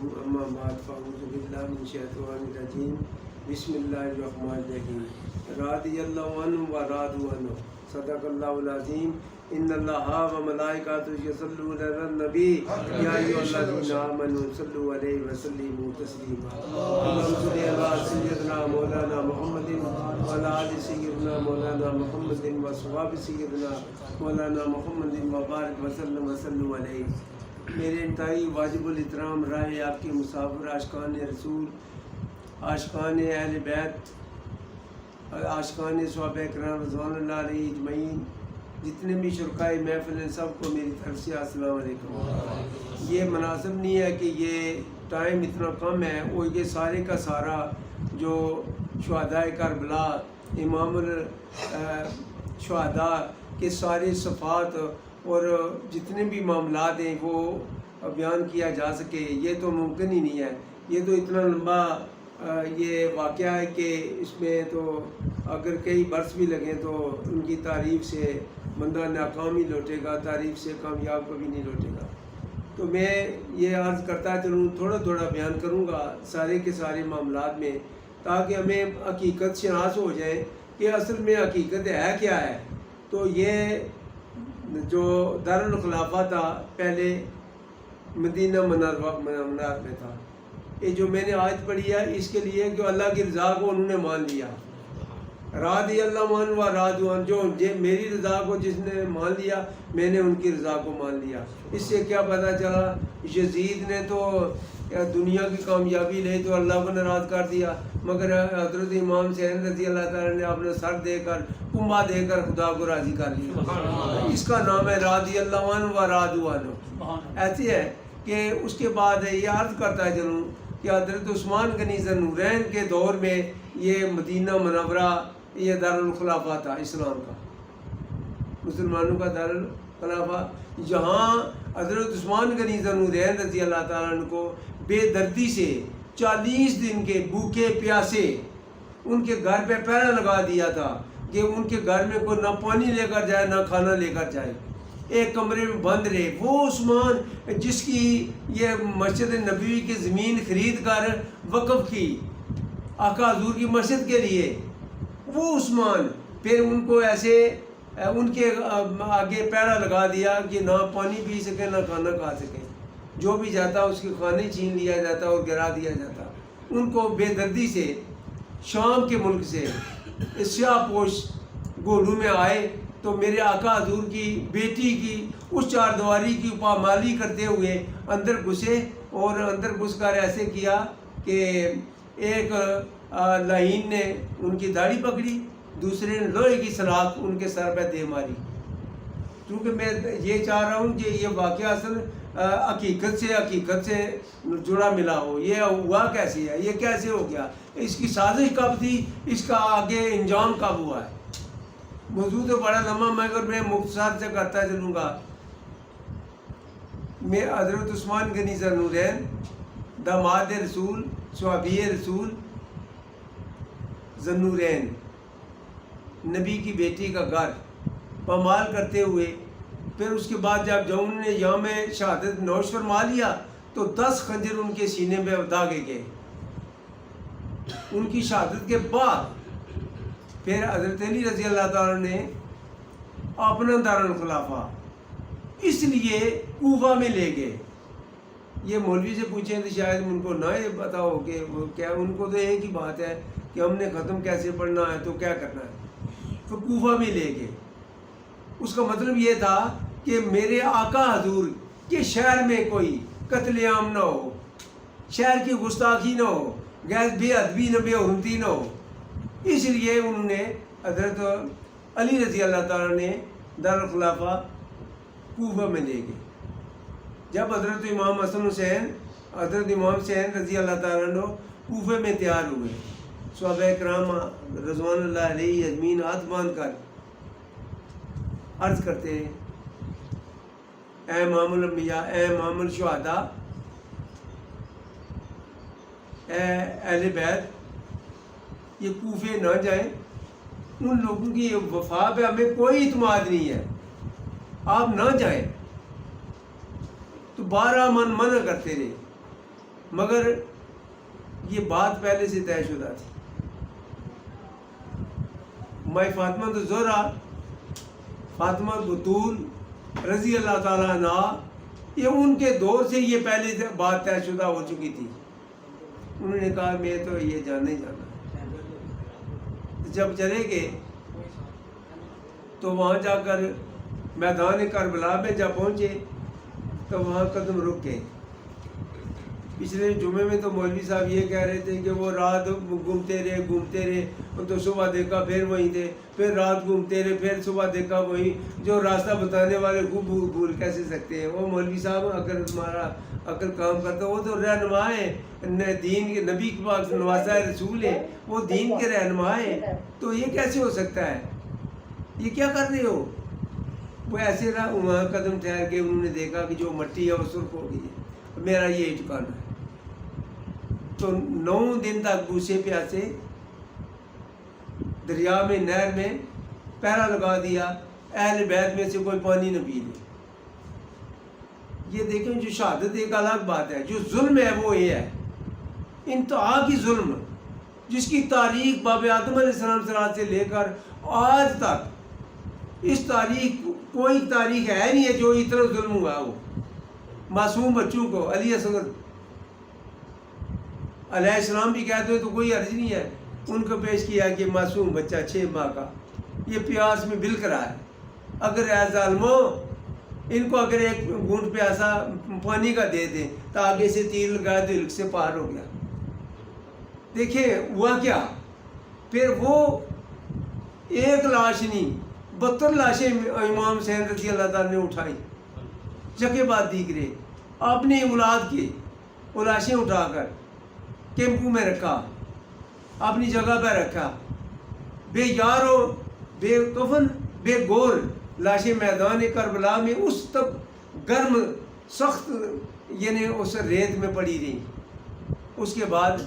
عنكم أما بعد فأعوذ بالله من الشيطان الرجيم بسم الله الرحمن الرحيم رضي الله عنهم ورضوا عنه صدق الله العظيم إن الله وملائكته يصلون على النبي يا أيها الذين آمنوا صلوا عليه وسلموا تسليما اللهم صل على سيدنا مولانا محمد وعلى آل سيدنا مولانا محمد وصحاب سيدنا مولانا محمد وبارك وسلم وسلم عليه. میرے انتہائی واجب الاحترام رائے آپ کے مسافر عاشقان رسول، عاشقان اہل بیت، عاشقان صحابہ کرام رضوان اللہ علیہ اجمعین، جتنے بھی شرکائے محفل ہیں سب کو میری طرف سے السلام علیکم. یہ مناسب نہیں ہے کہ یہ ٹائم اتنا کم ہے اور یہ سارے کا سارا جو شہداء کربلا، امام الشہداء کے سارے صفات اور جتنے بھی معاملات ہیں وہ بیان کیا جا سکے، یہ تو ممکن ہی نہیں ہے. یہ تو اتنا لمبا یہ واقعہ ہے کہ اس میں تو اگر کئی برس بھی لگیں تو ان کی تعریف سے بندہ ناکام ہی لوٹے گا، تعریف سے کامیاب کبھی نہیں لوٹے گا. تو میں یہ عرض کرتا چلوں، تھوڑا تھوڑا بیان کروں گا سارے کے سارے معاملات میں، تاکہ ہمیں حقیقت شناس ہو جائے کہ اصل میں حقیقت ہے کیا ہے. تو یہ جو دارالخلافہ تھا پہلے مدینہ منورہ میں تھا. یہ جو میں نے آیت پڑھی ہے اس کے لیے کہ اللہ کی رضا کو انہوں نے مان لیا. رضی اللہ عنہ و رضوا عنہ، جو میری رضا کو جس نے مان لیا میں نے ان کی رضا کو مان لیا. اس سے کیا پتہ چلا؟ یزید نے تو دنیا کی کامیابی لے تو اللہ کو ناراض کر دیا، مگر حضرت امام حسین رضی اللہ تعالیٰ نے اپنا سر دے کر کنبہ دے کر خدا کو راضی کر لیا. اس کا نام ہے رضی اللہ عنہ و رضوا عنہ. ایسی ہے کہ اس کے بعد یہ عرض کرتا ہے چلوں کہ حضرت عثمان غنی ذوالنورین کے دور میں یہ مدینہ منورہ یہ دارالخلافہ تھا اسلام کا، مسلمانوں کا دارالخلافہ. جہاں حضرت عثمان غنی ذوالنورین رضی اللہ تعالیٰ عنہ کو بے دردی سے 40 دن کے بھوکے پیاسے ان کے گھر پہ پہرا لگا دیا تھا کہ ان کے گھر میں کوئی نہ پانی لے کر جائے نہ کھانا لے کر جائے، ایک کمرے میں بند رہے. وہ عثمان جس کی یہ مسجد نبوی کی زمین خرید کر وقف کی آقا حضور کی مسجد کے لیے، وہ عثمان پھر ان کو ایسے ان کے آگے پیرا لگا دیا کہ نہ پانی پی سکے نہ کھانا کھا سکے، جو بھی جاتا اس کے کھانے چھین لیا جاتا اور گرا دیا جاتا. ان کو بے دردی سے شام کے ملک سے سیاہ پوش گولو میں آئے تو میرے آقا حضور کی بیٹی کی اس چار دیواری کی پامالی کرتے ہوئے اندر گھسے اور اندر گھس کر ایسے کیا کہ ایک لعین نے ان کی داڑھی پکڑی، دوسرے نے لوہے کی سلاخ ان کے سر پہ دے ماری. کیونکہ میں یہ چاہ رہا ہوں کہ یہ واقعہ اصل حقیقت سے جڑا ملا ہو. یہ ہوا کیسے ہے، یہ کیسے ہو گیا، اس کی سازش کب تھی، اس کا آگے انجام کب ہوا ہے. موضوع تو بڑا لمبا مگر میں مختصر سے کرتا چلوں گا. میں حضرت عثمان غنی ذوالنورین داماد رسول صحابی رسول ذوالنورین نبی کی بیٹی کا گھر پامال کرتے ہوئے پھر اس کے بعد جب انہوں نے یوم شہادت نوش فرما لیا تو 10 خنجر ان کے سینے میں داغے گئے. ان کی شہادت کے بعد پھر حضرت علی رضی اللہ تعالیٰ نے اپنا دارالخلافہ اس لیے کوفہ میں لے گئے. یہ مولوی سے پوچھیں تو شاید ان کو نہ یہ پتا ہو کہ وہ کیا، ان کو تو ایک ہی بات ہے کہ ہم نے ختم کیسے پڑھنا ہے تو کیا کرنا ہے. تو کوفہ میں لے گئے. اس کا مطلب یہ تھا کہ میرے آقا حضور کے شہر میں کوئی قتل عام نہ ہو، شہر کی گستاخی نہ ہو، غیر بے ادبی نہ بے حرمتی نہ ہو. اس لیے انہوں نے حضرت علی رضی اللہ تعالیٰ نے دارالخلافہ کوفہ میں لے گئے. جب حضرت امام حسن حسین رضی اللہ تعالیٰ عنہ کوفے میں تیار ہوئے، صحابہ کرام رضوان اللہ علیہ اجمعین ہاتھ باندھ کر عرض کرتے ہیں اے امام الانبیاء، اے امام الشہداء، اے اہل بیت، یہ کوفے نہ جائیں. ان لوگوں کی وفا پہ ہمیں کوئی اعتماد نہیں ہے، آپ نہ جائیں. تو 12 من منع کرتے رہے. مگر یہ بات پہلے سے طے شدہ تھی. مائی فاطمہ الزہرا، فاطمہ بطول رضی اللہ تعالیٰ عنہ، یہ ان کے دور سے یہ پہلے سے بات طے شدہ ہو چکی تھی. انہوں نے کہا میں تو یہ جانا ہی جانا. جب چلے گئے تو وہاں جا کر میدان کربلا میں جب پہنچے تو وہاں قدم رک گئے. پچھلے جمعے میں تو مولوی صاحب یہ کہہ رہے تھے کہ وہ رات گھومتے رہے تو صبح دیکھا پھر وہیں تھے، پھر رات گھومتے رہے پھر صبح دیکھا وہیں. جو راستہ بتانے والے کو بھول کیسے سکتے ہیں؟ وہ مولوی صاحب اگر تمہارا عقل کام کرتا، وہ تو رہنما ہیں دین کے، نبی کے پاس نوازہ رسول ہیں، وہ دین کے رہنما ہیں. تو یہ کیسے ہو سکتا ہے؟ یہ کیا کر رہے ہو؟ وہ ایسے رہا، وہاں قدم ٹھہر کے انہوں نے دیکھا کہ جو مٹی ہے وہ سرخ ہو گئی ہے، میرا یہ ٹھکانا ہے. تو 9 دن تک بھوسے پیاسے دریا میں، نہر میں پہرا لگا دیا، اہل بیت میں سے کوئی پانی نہ پی لے. یہ دیکھیں، جو شہادت ایک الگ بات ہے، جو ظلم ہے وہ یہ ہے، انتہا کی ظلم، جس کی تاریخ باب آدم علیہ السلام سے لے کر آج تک اس تاریخ، کوئی تاریخ ہے نہیں ہے جو اتنا ظلم ہوا ہو. معصوم بچوں کو علی اصغر علیہ السلام بھی کہتے ہیں تو کوئی عرض نہیں ہے، ان کو پیش کیا کہ معصوم بچہ 6 ماہ کا یہ پیاس میں بلک رہا ہے، اگر اے ظالمو ان کو اگر ایک گھونٹ پیاسا پانی کا دے دیں تو آگے سے تیر لگایا تو ہلک سے پار ہو گیا. دیکھیں ہوا کیا. پھر وہ ایک لاش نہیں 72 لاشیں امام حسین رضی اللہ تعالیٰ نے اٹھائی، جگہ بعد دیگرے اپنی اولاد کی وہ لاشیں اٹھا کر کیمپو میں رکھا، اپنی جگہ پہ رکھا، بے یارو بے کفن بے گور لاشیں میدان کربلا میں اس تک گرم سخت یعنی اس ریت میں پڑی رہی. اس کے بعد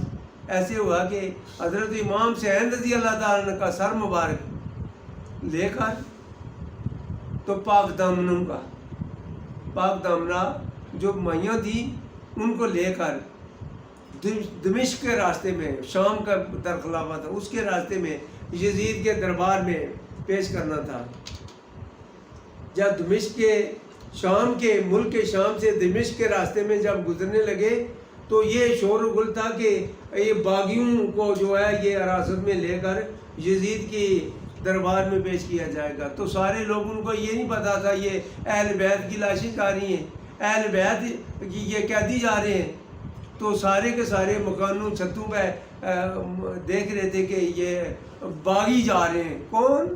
ایسے ہوا کہ حضرت امام حسین رضی اللہ تعالیٰ کا سر مبارک لے کر تو پاک دامنوں کا، پاک دامنہ جو مائیاں تھیں ان کو لے کر دمشق کے راستے میں، شام کا درخلافہ تھا، اس کے راستے میں یزید کے دربار میں پیش کرنا تھا. جب دمشق کے شام کے ملک کے شام سے دمشق کے راستے میں جب گزرنے لگے تو یہ شور و گل تھا کہ یہ باغیوں کو جو ہے یہ حراست میں لے کر یزید کی دربار میں پیش کیا جائے گا. تو سارے لوگوں کو یہ نہیں پتا تھا یہ اہل بیت کی لاشیں جا رہی ہیں، اہل بیت کی یہ قیدی جا رہے ہیں. تو سارے کے سارے مکانوں چھتوں پہ دیکھ رہے تھے کہ یہ باغی جا رہے ہیں. کون؟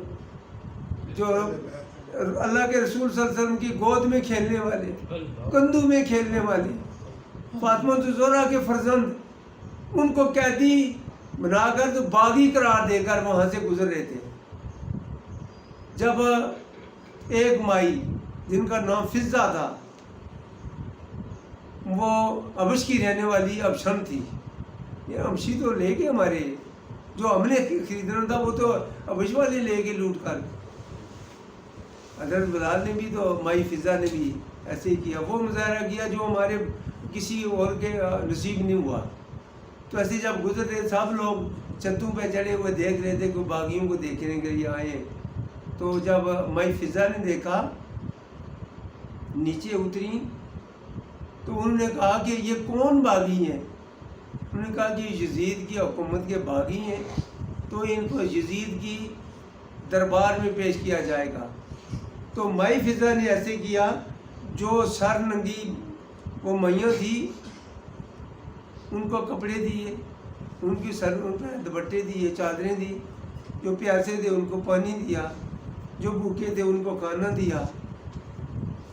جو اللہ کے رسول صلی اللہ علیہ وسلم کی گود میں کھیلنے والے، کندو میں کھیلنے والے، فاطمہ الزہرا کے فرزند، ان کو قیدی بنا کر تو باغی قرار دے کر وہاں سے گزر رہے تھے. جب ایک مائی جن کا نام فضہ تھا، وہ ابش کی رہنے والی ابشم تھی. یہ امشی تو لے گئے ہمارے، جو ہم نے خریدنا تھا وہ تو ابش والے لے گئے لوٹ کر. حضرت بلال نے بھی تو مائی فضہ نے بھی ایسے ہی کیا، وہ مظاہرہ کیا جو ہمارے کسی اور کے نصیب نہیں ہوا. تو ایسے جب گزر رہے سب لوگ چھتوں پہ چڑھے ہوئے دیکھ رہے تھے کہ باغیوں کو دیکھنے کے لیے آئے. تو جب مائی فضہ نے دیکھا نیچے اتری تو انہوں نے کہا کہ یہ کون باغی ہیں؟ انہوں نے کہا کہ یزید کی حکومت کے باغی ہیں، تو ان کو یزید کی دربار میں پیش کیا جائے گا. تو مائی فضہ نے ایسے کیا، جو سر ننگی وہ میاں تھی ان کو کپڑے دیے، ان کی سر ان پہ دوپٹے دیے، چادریں دی، جو پیاسے تھے ان کو پانی دیا، جو بھوکے تھے ان کو کھانا دیا.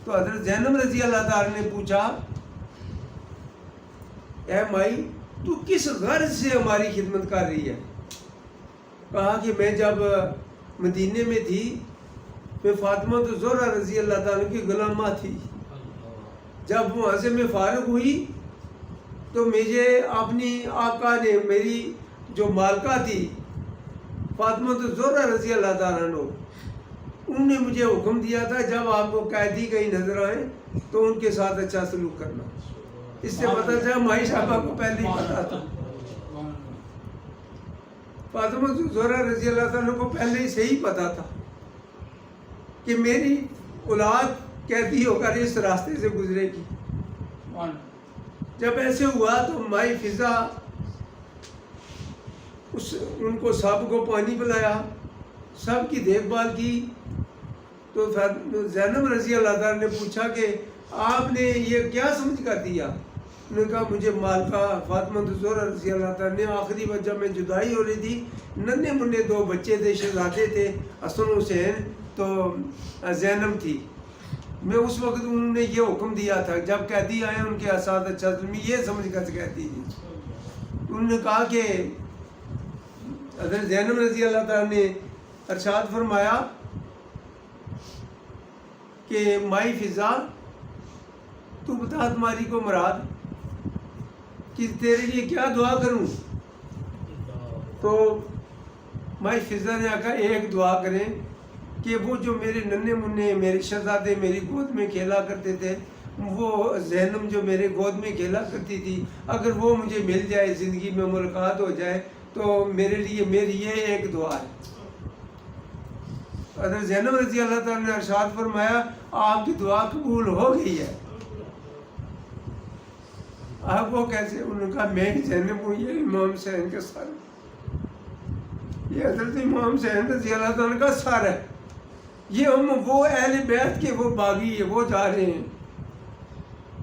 تو حضرت زینب رضی اللہ تعالیٰ نے پوچھا، اے مائی تو کس غرض سے ہماری خدمت کر رہی ہے؟ کہا کہ میں جب مدینے میں تھی میں فاطمہ الزہرا رضی اللہ تعالیٰ کی غلامہ تھی. جب وہاں سے میں فارغ ہوئی تو مجھے اپنی آقا نے، میری جو مالکہ تھی فاطمہ الزہرا رضی اللہ تعالیٰ عنہ، انہوں نے مجھے حکم دیا تھا جب آپ کو قیدی کہیں نظر آئیں تو ان کے ساتھ اچھا سلوک کرنا. اس سے پتہ چلا مائی صاحبہ کو پہلے ہی پتا تھا، فاطمہ زہرا رضی اللہ تعالیٰ کو پہلے ہی صحیح پتا تھا کہ میری اولاد قیدی ہو کر اس راستے سے گزرے گی۔ جب ایسے ہوا تو مائی فضا ان کو سب کو پانی پلایا، سب کی دیکھ بھال کی۔ تو زینب رضی اللہ تعالیٰ نے پوچھا کہ آپ نے یہ کیا سمجھ کر دیا؟ انہوں نے کہا مجھے مال کا، فاطمہ زہرا رضی اللہ تعالیٰ نے آخری وقت جب میں جدائی ہو رہی تھی، ننھے منھے 2 بچے تھے، شہزادے تھے، حسن حسین، تو زینب تھی، میں اس وقت انہوں نے یہ حکم دیا تھا جب قیدی آئے ان کے اساتذہ چتر میں یہ سمجھ کر کہتی تھی۔ انہوں نے کہا کہ حضرت زینب رضی اللہ تعالیٰ نے ارشاد فرمایا کہ مائی فضا تو بتا تمہاری کو مراد کہ تیرے لیے کیا دعا کروں؟ تو مائی فضا نے کہا ایک دعا کریں کہ وہ جو میرے ننھے منھے میرے شہزادے میری گود میں کھیلا کرتے تھے، وہ زینب جو میرے گود میں کھیلا کرتی تھی، اگر وہ مجھے مل جائے، زندگی میں ملاقات ہو جائے تو میرے لیے میری یہ ایک دعا ہے۔ حضرت زینب رضی اللہ تعالیٰ نے ارشاد فرمایا آپ کی دعا قبول ہو گئی ہے۔ آپ وہ کیسے؟ انہوں نے کہا میں زینب ہوں، یہ امام حسین کا سر، یہ حضرت امام حسین رضی اللہ تعالیٰ کا سر ہے، یہ ہم وہ اہل بیت کے وہ باغی ہیں، وہ جا رہے ہیں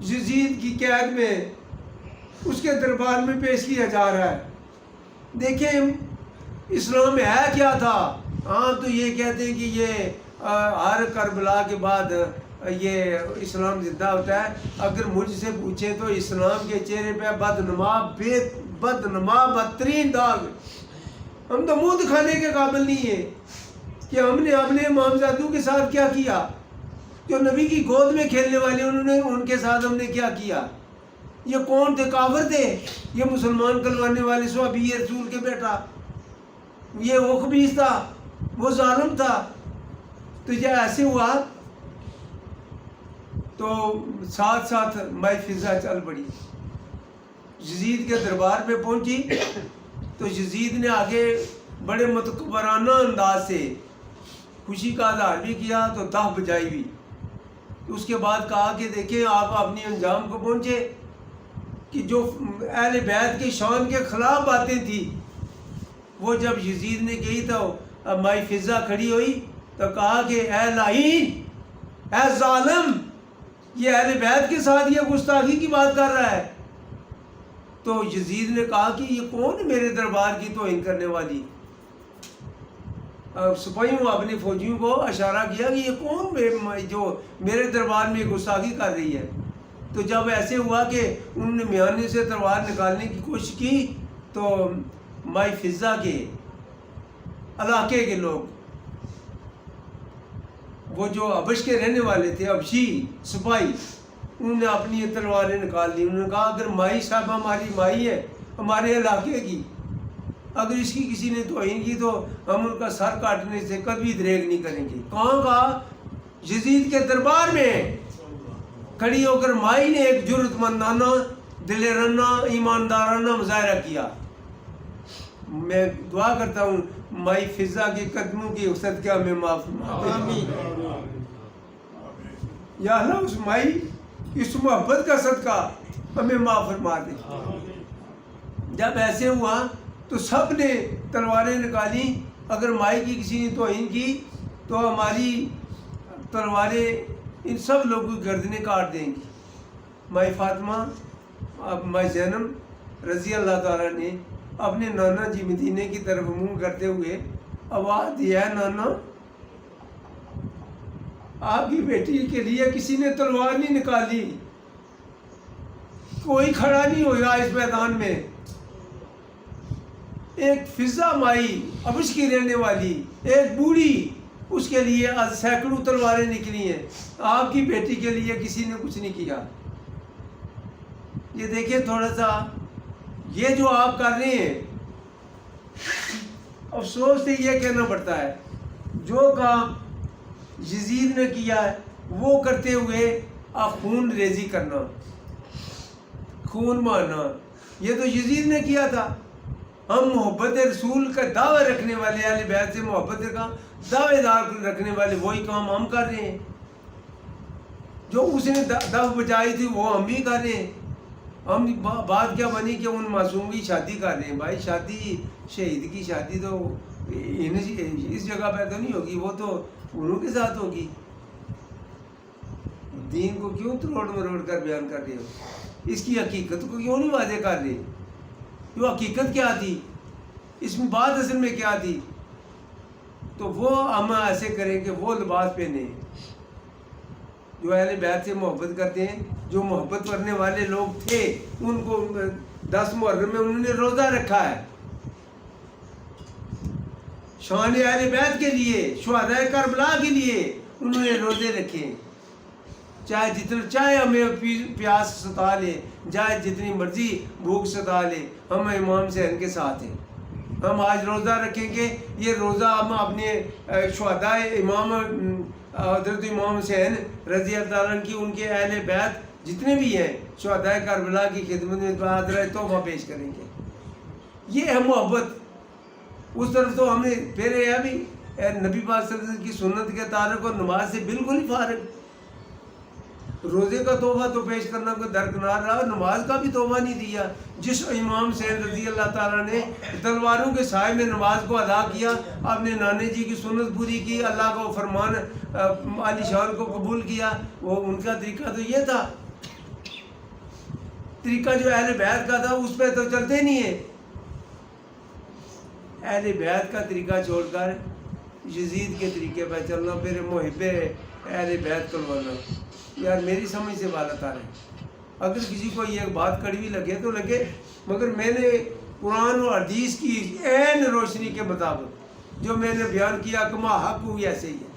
یزید کی قید میں، اس کے دربار میں پیش کیا جا رہا ہے۔ دیکھیں اسلام ہے کیا تھا؟ ہاں تو یہ کہتے ہیں کہ یہ ہر کربلا کے بعد یہ اسلام زندہ ہوتا ہے۔ اگر مجھ سے پوچھیں تو اسلام کے چہرے پہ بدنما بدترین داغ، ہم تو منہ دکھانے کے قابل نہیں ہیں کہ ہم نے اپنے امامزادوں کے ساتھ کیا کیا، جو نبی کی گود میں کھیلنے والے ان کے ساتھ ہم نے کیا کیا۔ یہ کون تھے؟ کافر تھے، یہ مسلمان کلوانے والے صحابی رسول کے بیٹا، یہ وہ خبیث تھا، وہ ظالم تھا۔ تو یہ ایسے ہوا تو ساتھ ساتھ مائی فضا چل پڑی، یزید کے دربار پہ پہنچی تو یزید نے آگے بڑے متکبرانہ انداز سے خوشی کا اظہار بھی کیا تو دف بجائی بھی۔ اس کے بعد کہا کہ دیکھیں آپ اپنی انجام کو پہنچے کہ جو اہل بیت کی شان کے خلاف باتیں تھی وہ جب یزید نے کہی تو مائی فضا کھڑی ہوئی تو کہا کہ اے لعین، اے ظالم، یہ اہل بیت کے ساتھ یہ گستاخی کی بات کر رہا ہے۔ تو یزید نے کہا کہ یہ کون میرے دربار کی توہین کرنے والی؟ سپاہیوں اپنے فوجیوں کو اشارہ کیا کہ یہ کون جو میرے دربار میں گستاخی کر رہی ہے۔ تو جب ایسے ہوا کہ انہوں نے میانے سے تلوار نکالنے کی کوشش کی تو مائی فضا کے علاقے کے لوگ، وہ جو حبش کے رہنے والے تھے، حبشی سپاہی، انہوں نے اپنی تلواریں نکال لی۔ انہوں نے کہا اگر مائی صاحب ہماری مائی ہے، ہمارے علاقے کی، اگر اس کی کسی نے توہین کی تو ہم ان کا سر کاٹنے سے کبھی دریغ نہیں کریں گے۔ کہاں کہا؟ یزید کے دربار میں کھڑی ہو کر مائی نے ایک جرأت مندانہ، دلیرانہ، ایماندارانہ مظاہرہ کیا۔ میں دعا کرتا ہوں مائی فضا کے قدموں کی صدقہ میں معاف فرما دے۔ یا اللہ اس مائی اس محبت کا صدقہ ہمیں معاف فرما دے۔ جب ایسے ہوا تو سب نے تلواریں نکالی، اگر مائی کی کسی نے توہین کی تو ہماری تلواریں ان سب لوگوں کی گردنیں کاٹ دیں گی۔ مائی فاطمہ، مائی زینب رضی اللہ تعالیٰ نے اپنے نانا جی مدینے کی طرف منہ کرتے ہوئے آواز دیا ہے نانا آپ کی بیٹی کے لیے کسی نے تلوار نہیں نکالی، کوئی کھڑا نہیں ہوگا اس میدان میں۔ ایک فضا مائی حبش کی رہنے والی ایک بوڑھی، اس کے لیے سینکڑوں تلواریں نکلی ہیں، آپ کی بیٹی کے لیے کسی نے کچھ نہیں کیا۔ یہ دیکھیں تھوڑا سا یہ جو آپ کر رہے ہیں، افسوس سے یہ کہنا پڑتا ہے جو کام یزید نے کیا ہے وہ کرتے ہوئے آپ خون ریزی کرنا، خون مارنا، یہ تو یزید نے کیا تھا۔ ہم محبت رسول کا دعوی رکھنے والے، اہل بیت سے محبت کا دعوے دار رکھنے والے وہی کام ہم کر رہے ہیں، جو اس نے دف بچائی تھی وہ ہم بھی کر رہے ہیں۔ ہم بات کیا بنی کہ ان معصوم کی شادی کر رہے ہیں۔ بھائی شادی، شہید کی شادی تو اس جگہ پہ تو نہیں ہوگی، وہ تو انہوں کے ساتھ ہوگی۔ دین کو کیوں تروڑ مروڑ کر بیان کر رہے ہو؟ اس کی حقیقت کو کیوں نہیں واضح کر رہے؟ وہ حقیقت کیا تھی، اس میں بات اصل میں کیا تھی؟ تو وہ ہم ایسے کریں کہ وہ لباس پہنے جو اہل بیت سے محبت کرتے ہیں، جو محبت کرنے والے لوگ تھے، ان کو 10 محرم میں انہوں نے روزہ رکھا ہے شان اہل بیت کے لیے، شہداء کربلا کے لیے انہوں نے روزے رکھے، چاہے جتنا چاہے ہمیں پیاس ستا لے، چاہے جتنی مرضی بھوک ستا لے، ہم امام حسین کے ساتھ ہیں۔ ہم آج روزہ رکھیں گے، یہ روزہ ہم اپنے شہداء امام حضرت امام حسین رضی اللہ تعالیٰ کی، ان کے اہل بیت جتنے بھی ہیں شہداء کربلا کی خدمت میں حاضرہ تحفہ پیش کریں گے۔ یہ ہے محبت۔ اس طرف تو ہم نے پھر یہ بھی نبی پاک صلی اللہ علیہ وسلم کی سنت کے تعلق اور نماز سے بالکل ہی فارغ۔ روزے کا تحفہ تو پیش کرنا کوئی درکنار رہا، اور نماز کا بھی تحفہ نہیں دیا۔ جس امام حسین رضی اللہ تعالیٰ نے تلواروں کے سائے میں نماز کو ادا کیا، اپنے نانے جی کی سنت پوری کی، اللہ کا فرمان عالی شان کو قبول کیا، وہ ان کا طریقہ تو یہ تھا۔ طریقہ جو اہل بیت کا تھا اس پہ تو چلتے نہیں ہیں۔ اہل بیت کا طریقہ چھوڑ کر یزید کے طریقے پہ چلنا، پھر محب اہل بیت کروانا، یار میری سمجھ سے بالات آ رہے ہیں۔ اگر کسی کو یہ بات کڑوی لگے تو لگے، مگر میں نے قرآن اور حدیث کی عین روشنی کے مطابق جو میں نے بیان کیا کہ ما حق ہوئی ایسے ہی ہے،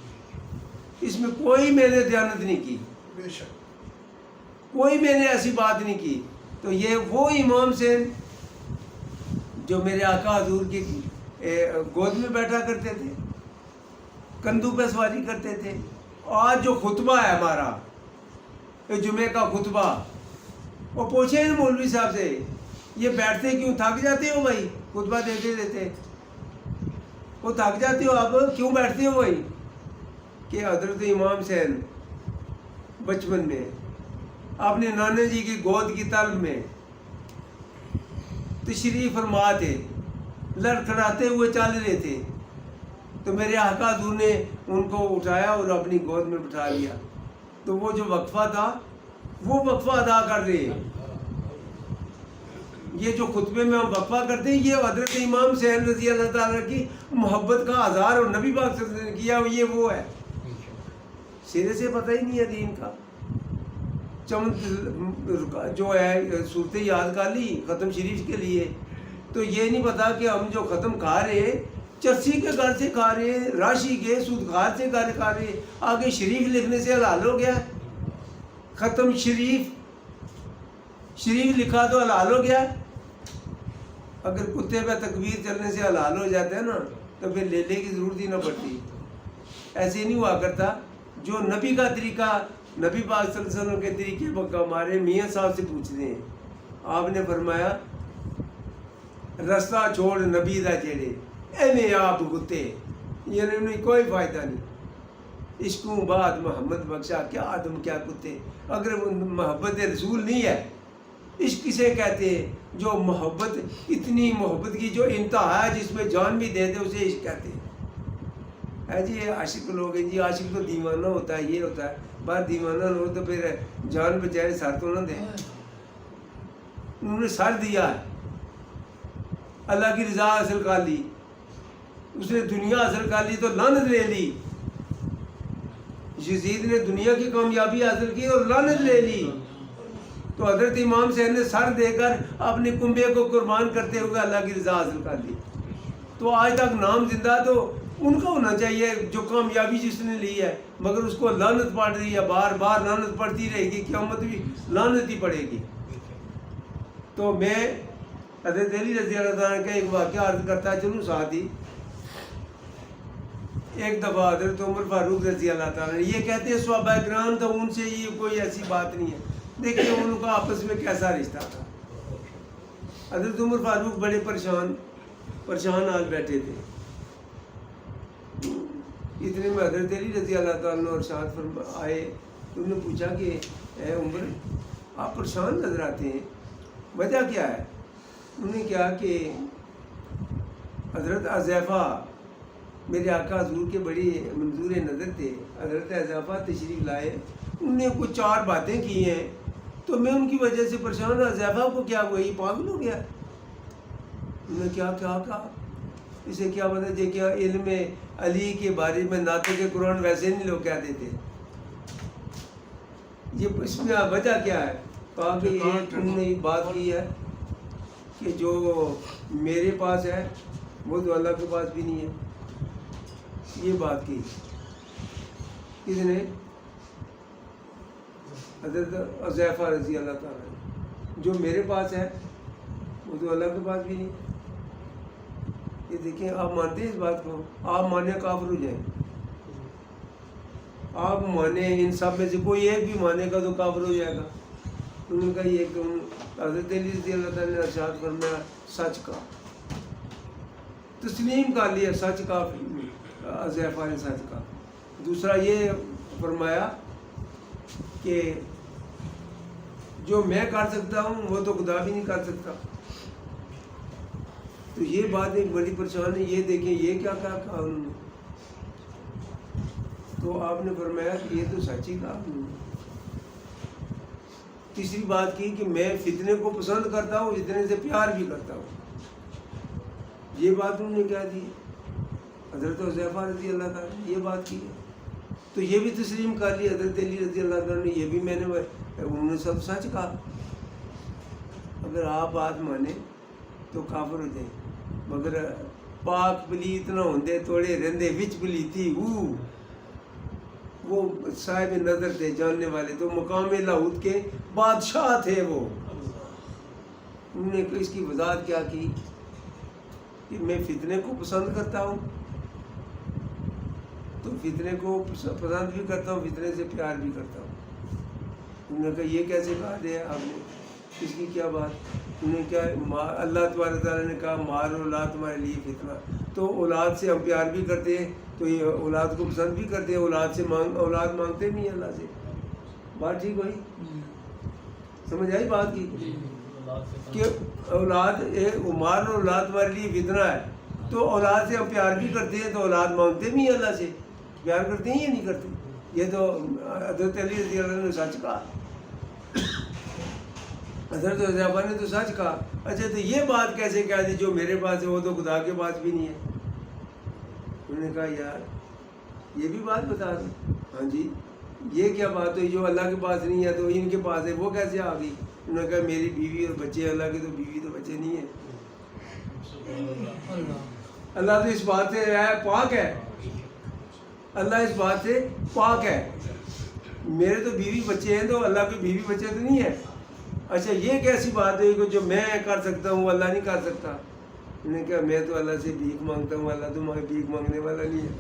اس میں کوئی میں نے دیانت نہیں کی، بے شک کوئی میں نے ایسی بات نہیں کی۔ تو یہ وہ امام سے جو میرے آقا حضور کی گود میں بیٹھا کرتے تھے، کندھوں پہ سواری کرتے تھے۔ آج جو خطبہ ہے ہمارا جمعے کا خطبہ، وہ پوچھے ہیں مولوی صاحب سے، یہ بیٹھتے کیوں، تھک جاتے ہو بھائی خطبہ دیتے دیتے؟ وہ تھک جاتے ہو آپ، کیوں بیٹھتے ہو بھائی؟ کہ حضرت امام حسین بچپن میں اپنے نانا جی کی گود کی طلب میں تشریف فرما تھے، لڑکھڑاتے ہوئے چل رہے تھے، تو میرے آقا حضور نے ان کو اٹھایا اور اپنی گود میں بٹھا لیا۔ تو وہ جو وقفہ تھا وہ وقفہ ادا کر رہے ہیں۔ یہ جو خطبے میں ہم وقفہ کرتے ہیں، یہ حضرت امام حسین رضی اللہ تعالیٰ کی محبت کا اظہار، اور نبی پاک صلی اللہ علیہ وسلم نے کیا، یہ وہ ہے۔ سرے سے پتہ ہی نہیں ہے دین کا۔ چمن جو ہے صورت یاد کر لی ختم شریف کے لیے، تو یہ نہیں پتا کہ ہم جو ختم کھا رہے ہیں چرسی کے گھر سے کھا رہے ہیں، راشی کے سودخار سے گھر کھا رہے ہیں، آگے شریف لکھنے سے حلال ہو گیا۔ ختم شریف لکھا تو حلال ہو گیا۔ اگر کتے پہ تکبیر چلنے سے حلال ہو جاتا ہے نا تو پھر لینے کی ضرورت ہی نہ پڑتی۔ ایسے نہیں ہوا کرتا۔ جو نبی کا طریقہ، نبی پاک صلی اللہ علیہ وسلم کے طریقے پر ہمارے میاں صاحب سے پوچھتے ہیں، آپ نے فرمایا رستہ چھوڑ نبی دا جیڑے ایویں آپ کتے، یعنی انہیں کوئی فائدہ نہیں۔ عشقوں بعد محمد بخشا، کیا آدم کیا کتے۔ اگر محبت رسول نہیں ہے، عشق کسے کہتے ہیں؟ جو محبت، اتنی محبت کی جو انتہا ہے، جس میں جان بھی دے دے، اسے عشق کہتے ہیں۔ ہے جی یہ عاشق لوگ ہیں جی، عاشق تو دیوانہ ہوتا ہے، یہ ہوتا ہے۔ بات دیوانہ ہو تو پھر جان بچائے، سر تو نہ دیں۔ انہوں نے سر دیا ہے، اللہ کی رضا حاصل کر لی، اس نے دنیا حاصل کر لی تو لعنت لے لی۔ یزید نے دنیا کی کامیابی حاصل کی اور لعنت لے لی، تو حضرت امام حسین نے سر دے کر اپنے کنبے کو قربان کرتے ہوئے اللہ کی رضا حاصل کر لی۔ تو آج تک نام زندہ تو ان کا ہونا چاہیے جو کامیابی جس نے لی ہے، مگر اس کو لعنت پڑ رہی ہے، بار بار لعنت پڑتی رہے گی، قیامت بھی لعنت ہی پڑے گی۔ تو میں حضرت علی رضی اللہ تعالیٰ کا ایک واقعہ عرض کرتا چلوں ساتھ ہی۔ ایک دفعہ حضرت عمر فاروق رضی اللہ تعالیٰ یہ کہتے ہیں صحابہ کرام تو ان سے یہ کوئی ایسی بات نہیں ہے، دیکھیں ان کا آپس میں کیسا رشتہ تھا۔ حضرت عمر فاروق بڑے پریشان حال بیٹھے تھے. اتنے میں حضرت علی رضی اللہ تعالیٰ عنہ ارشاد فرما آئے. انہوں نے پوچھا کہ اے عمر آپ پریشان نظر آتے ہیں, وجہ کیا ہے؟ انہوں نے کہا کہ حضرت حذیفہ میرے آقا حضور کے بڑی منظور نظر تھے. حضرت حذیفہ تشریف لائے, انہوں نے کچھ 4 باتیں کی ہیں تو میں ان کی وجہ سے پریشان. حذیفہ کو کیا ہوا, یہ پاگل ہو گیا؟ انہوں نے کیا کہا, اسے کیا پتہ جی کیا علم علی کے بارے میں ناطق قرآن ویسے نہیں لوگ کہتے تھے. یہ اس میں وجہ کیا ہے؟ کہا کہ یہ تم نے بات کی ہے کہ جو میرے پاس ہے وہ تو اللہ کے پاس بھی نہیں ہے. یہ بات کی کس نے؟ حضرت حذیفہ رضی اللہ تعالیٰ نے. جو میرے پاس ہے وہ تو اللہ کے پاس بھی نہیں. یہ دیکھیں, آپ مانتے ہیں اس بات کو؟ آپ مانے کافر ہو جائیں. آپ مانے, ان سب میں سے کوئی ایک بھی مانے گا تو کافر ہو جائے گا. انہوں نے کہا یہ کہ حضرت علی رضی اللہ تعالیٰ نے ارشاد فرمایا سچ کا, تسلیم کر لیا, سچ کا. حذیفہ نے سچ کا. دوسرا یہ فرمایا کہ جو میں کر سکتا ہوں وہ تو خدا بھی نہیں کر سکتا. تو یہ بات ایک بڑی پریشان ہے. یہ دیکھیں یہ کیا کہا انہوں نے. تو آپ نے فرمایا کہ یہ تو سچ ہی کہا. تیسری بات کی کہ میں فتنے کو پسند کرتا ہوں, فتنے سے پیار بھی کرتا ہوں. یہ بات انہوں نے کیا دی, حضرت حذیفہ رضی اللہ تعالیٰ نے یہ بات کی ہے. تو یہ بھی تسلیم کر لی حضرت علی رضی اللہ تعالیٰ نے, یہ بھی میں نے, انہوں نے سب سچ کہا. اگر آپ بات مانیں تو کافر ہو جائیں. مگر پاک پلیت نہ ہوندے توڑے رہندے وچ پلیتی وہ صاحب نظر تھے, جاننے والے. تو مقام لاہوت کے بادشاہ تھے وہ. انہوں نے اس کی وضاحت کیا کی کہ میں فتنے کو پسند کرتا ہوں, تو فتنے کو پسند بھی کرتا ہوں, فتنے سے پیار بھی کرتا ہوں. انہوں نے کہا یہ کیسے کہا دیا آپ نے, اس کی کیا بات؟ انہوں نے کیا, اللہ تبارک تعالیٰ نے کہا مال اور اولاد تمہارے لیے فتنہ. تو اولاد سے ہم پیار بھی کرتے ہیں, تو یہ اولاد کو پسند بھی کرتے ہیں, اولاد مانگتے بھی ہیں اللہ سے. بات ٹھیک ہوئی, سمجھ آئی بات کی کہ اولاد مال اور اولاد تمہارے لیے فتنہ ہے, تو اولاد سے ہم پیار بھی کرتے ہیں, تو اولاد مانگتے بھی ہیں اللہ سے. پیار کرتے ہیں یا نہیں کرتے؟ یہ تو حضرت علی رضی اللہ نے سچ کہا, حضرت حذیفہ نے تو سچ کہا. اچھا تو یہ بات کیسے کہہ دی جو میرے پاس ہے وہ تو خدا کے پاس بھی نہیں ہے؟ انہوں نے کہا یار یہ بھی بات بتا دیں. ہاں جی یہ کیا بات ہوئی, جو اللہ کے پاس نہیں ہے تو ان کے پاس ہے, وہ کیسے آ گئی؟ انہوں نے کہا میری بیوی اور بچے, اللہ کے تو بیوی تو بچے نہیں ہیں. اللہ تو اس بات سے پاک ہے, اللہ اس بات سے پاک ہے. میرے تو بیوی بچے ہیں تو اللہ کے بیوی بچے تو نہیں ہیں. اچھا یہ کیسی بات ہے کہ جو میں کر سکتا ہوں وہ اللہ نہیں کر سکتا؟ انہوں نے کہا میں تو اللہ سے بھیک مانگتا ہوں, اللہ تو بھیک مانگنے والا نہیں ہے.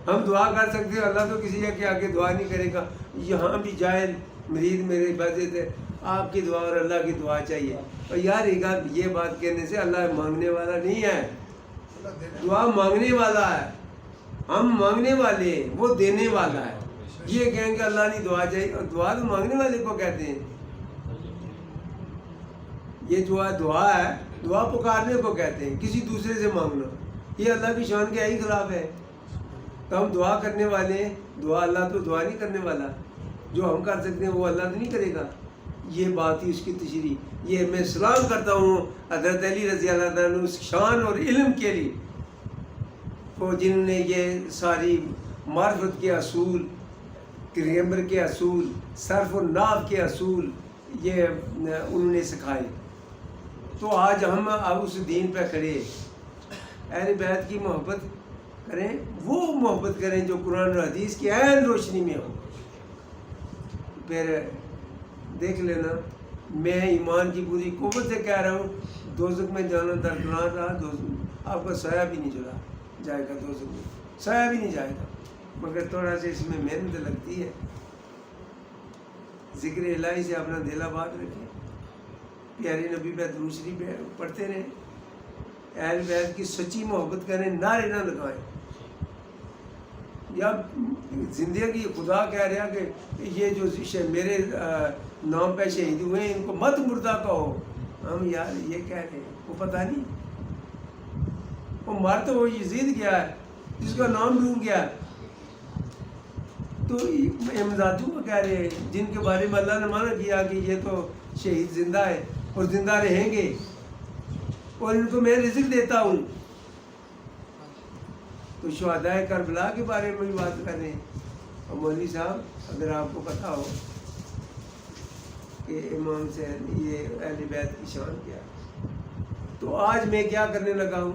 ہم دعا کر سکتے ہیں, اللہ تو کسی کے آگے دعا نہیں کرے گا. یہاں بھی جاہل مرید میرے باتیں تھے, آپ کی دعا اور اللہ کی دعا چاہیے. اور یار یہ بات کہنے سے اللہ مانگنے والا نہیں ہے, دعا مانگنے والا ہے. ہم مانگنے والے ہیں, وہ دینے والا ہے. یہ کہیں کہ اللہ نہیں دعا چاہیے, اور دعا تو مانگنے والے کو کہتے ہیں. یہ دعا ہے, دعا پکارنے کو کہتے ہیں, کسی دوسرے سے مانگنا. یہ اللہ کی شان کے ہی خلاف ہے. تو ہم دعا کرنے والے ہیں, دعا اللہ تو دعا نہیں کرنے والا. جو ہم کر سکتے ہیں وہ اللہ تو نہیں کرے گا. یہ بات ہی اس کی تشریح. یہ میں سلام کرتا ہوں حضرت علی رضی اللہ تعالیٰ عنہ اس شان اور علم کے لیے کو, جنہوں نے یہ ساری معرفت کے اصول, گرامر کے اصول, صرف و نحو کے اصول یہ انہوں نے سکھائے. تو آج ہم اب اس دین پہ کھڑے, اہل بیت کی محبت کریں, وہ محبت کریں جو قرآن اور حدیث کی عین روشنی میں ہو. پھر دیکھ لینا, میں ایمان کی پوری قوت سے کہہ رہا ہوں, دوزخ میں جانا درکنار رہا. آپ کا سایہ بھی نہیں چلا جائے گا دوزخ میں, سایہ بھی نہیں جائے گا. مگر تھوڑا سا اس میں محنت لگتی ہے. ذکر الہی سے اپنا دل آباد رکھیں. پیارے نبی پہ درود شریف پڑھتے رہیں، اہل بیت کی سچی محبت کریں، نعرے نہ لگائیں. یا زندگی خدا کہہ رہا کہ یہ جو میرے نام پہ شہید ہوئے ہیں ان کو مت مردہ کہو. ہم یار یہ کہہ رہے ہیں، وہ پتہ نہیں وہ مر تو وہ یزید گیا ہے جس کا نام ڈوب گیا ہے. تو امدادوں کو کہہ رہے ہیں جن کے بارے میں اللہ نے منع کیا کہ یہ تو شہید زندہ ہے اور زندہ رہیں گے اور ان کو میں رزق دیتا ہوں. تو شہداء کربلا کے بارے میں بھی بات کر رہے ہیں. اور مولوی صاحب اگر آپ کو پتہ ہو کہ امام حسین یہ اہل بیت کی شان کیا ہے، تو آج میں کیا کرنے لگا ہوں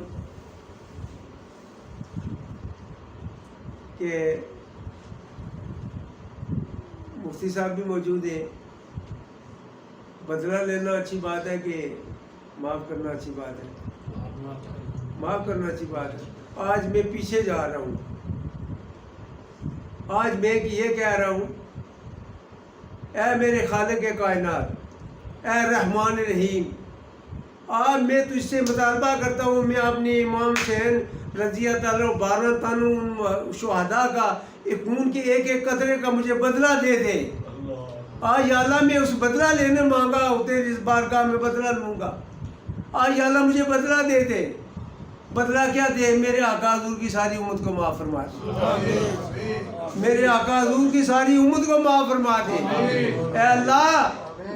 کہ مفتی صاحب بھی موجود ہیں. بدلہ لینا اچھی بات ہے کہ معاف کرنا اچھی بات ہے؟ معاف کرنا اچھی بات ہے. آج میں پیچھے جا رہا ہوں. آج میں یہ کہہ رہا ہوں، اے میرے خالق کائنات، اے رحمان رحیم، آج میں تجھ سے مطالبہ کرتا ہوں، میں اپنے امام حسین رضی اللہ تعالیٰ 12 تن شہداء کا خون کے ایک ایک قطرے کا مجھے بدلہ دے دے. آج یا اللہ میں اس بدلہ لینے مانگا ہوتے اس بارگاہ میں بدلہ لوں گا. آج یا اللہ مجھے بدلہ دے دے. بدلہ کیا دے؟ میرے آقا حضور کی ساری امت کو معاف فرما دے. میرے آقا حضور کی ساری امت کو معاف فرما دے. اے اللہ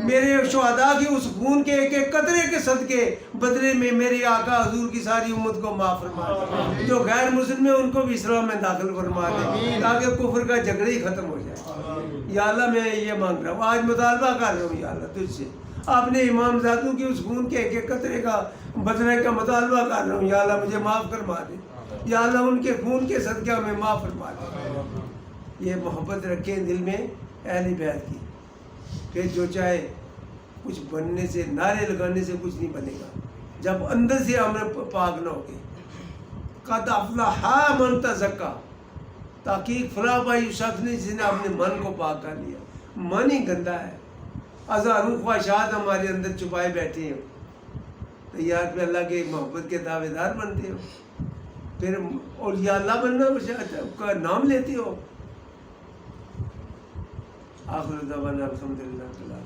میرے شہداء کی اس خون کے ایک ایک قطرے کے صدقے بدلے میں میرے آقا حضور کی ساری امت کو معاف فرما دے. جو غیر مسلم ہیں ان کو بھی اسلام میں داخل فرما دے تاکہ کفر کا جھگڑا ہی ختم ہو جائے. یا اللہ میں یہ مانگ رہا ہوں، آج مطالبہ کر رہا ہوں یا اللہ تجھ سے، اپنے امام زادوں کی اس خون کے ایک ایک قطرے کا بدلے کا مطالبہ کر رہا ہوں. یا اللہ مجھے معاف فرما دے. یا اللہ ان کے خون کے صدقہ میں معاف فرما دے. یہ محبت رکھیں دل میں اہل بیت کی، پھر جو چاہے کچھ بننے سے، نعرے لگانے سے کچھ نہیں بنے گا جب اندر سے ہمیں پاک نہ ہوگے. قد افلح من تزکا، تحقیق فلاح بھائی اس شخص نے جس نے اپنے من کو پاک کر لیا. من ہی گندا ہے، ہزاروں خواہشات ہمارے اندر چھپائے بیٹھے ہیں. تیار پہ اللہ کے محبت کے دعوے دار بنتے ہو، پھر اولیاء اللہ بننا کا نام لیتے ہو. آخر دعوانا الحمدللہ.